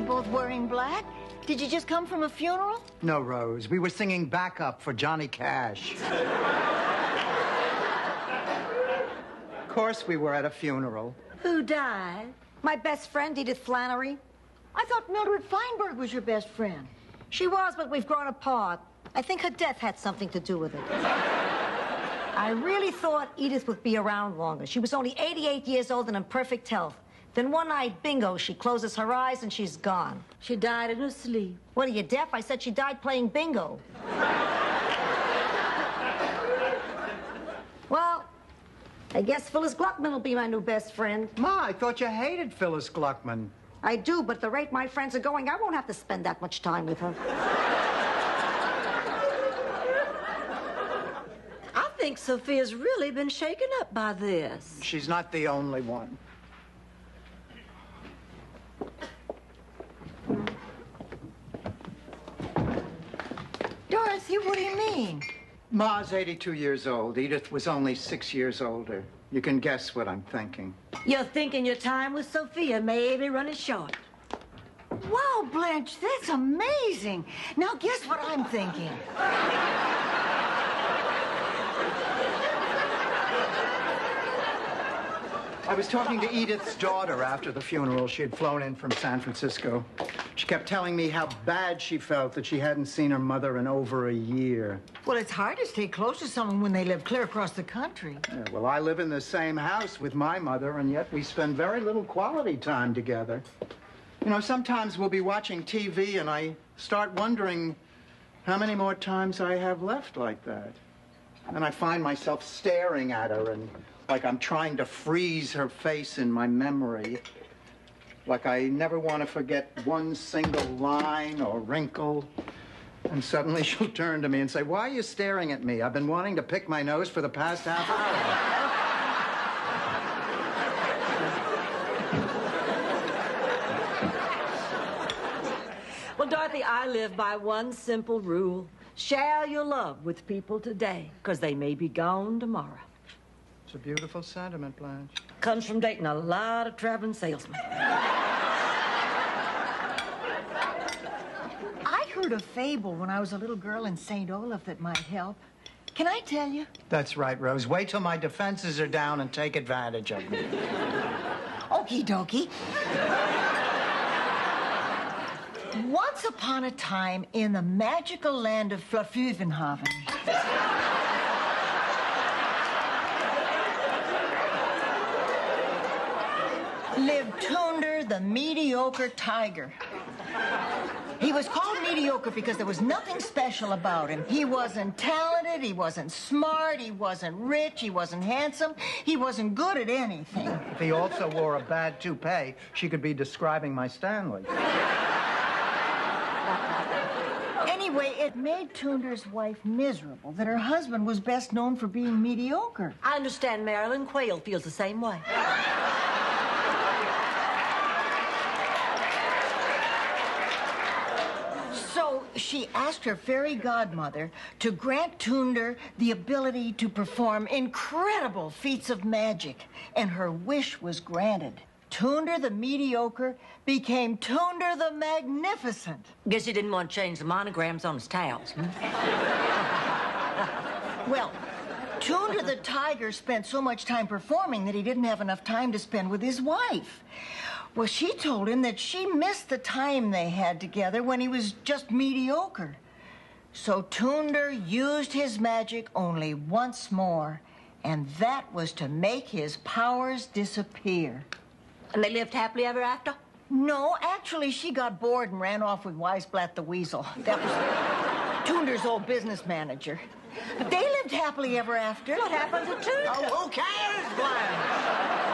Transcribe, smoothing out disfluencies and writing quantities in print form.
you both wearing black? Did you just come from a funeral? No, Rose. We were singing backup for Johnny Cash. Of course we were at a funeral. Who died? My best friend, Edith Flannery. I thought Mildred Feinberg was your best friend. She was, but we've grown apart. I think her death had something to do with it. I really thought Edith would be around longer. She was only 88 years old and in perfect health. Then one night, bingo, she closes her eyes and she's gone. She died in her sleep. What, are you deaf? I said she died playing bingo. Well, I guess Phyllis Gluckman will be my new best friend. Ma, I thought you hated Phyllis Gluckman. I do, but at the rate my friends are going, I won't have to spend that much time with her. I think Sophia's really been shaken up by this. She's not the only one. Dorothy, what do you mean? Ma's 82 years old. Edith was only 6 years older. You can guess what I'm thinking. You're thinking your time with Sophia may be running short. Wow, Blanche, that's amazing. Now guess what I'm thinking. I was talking to Edith's daughter after the funeral. She had flown in from San Francisco. She kept telling me how bad she felt that she hadn't seen her mother in over a year. Well, it's hard to stay close to someone when they live clear across the country. Yeah, well, I live in the same house with my mother, and yet we spend very little quality time together. You know, sometimes we'll be watching TV, and I start wondering how many more times I have left like that. And I find myself staring at her, and like I'm trying to freeze her face in my memory. Like I never want to forget one single line or wrinkle. And suddenly she'll turn to me and say, "Why are you staring at me? I've been wanting to pick my nose for the past half hour." Well, Dorothy, I live by one simple rule. Share your love with people today, because they may be gone tomorrow. It's a beautiful sentiment, Blanche. Comes from dating a lot of traveling salesmen. I heard a fable when I was a little girl in St. Olaf that might help. Can I tell you? That's right, Rose. Wait till my defenses are down and take advantage of me. Okie dokie. Once upon a time in the magical land of Flafüvenhaven. Lived Tunder, the mediocre tiger. He was called mediocre because there was nothing special about him. He wasn't talented, he wasn't smart, he wasn't rich, he wasn't handsome, he wasn't good at anything. If he also wore a bad toupee, she could be describing my Stanley. Anyway, it made Tunder's wife miserable that her husband was best known for being mediocre. I understand Marilyn Quayle feels the same way. So she asked her fairy godmother to grant Tunder the ability to perform incredible feats of magic, and her wish was granted. Tunder the mediocre became Tunder the magnificent. Guess he didn't want to change the monograms on his towels. Well, Tunder the tiger spent so much time performing that he didn't have enough time to spend with his wife. Well, she told him that she missed the time they had together when he was just mediocre. So Tunder used his magic only once more, and that was to make his powers disappear. And they lived happily ever after? No, actually, she got bored and ran off with Weisblatt the Weasel. That was Tunder's old business manager. But they lived happily ever after. What happened to Tunder? Oh, who cares, Blanche?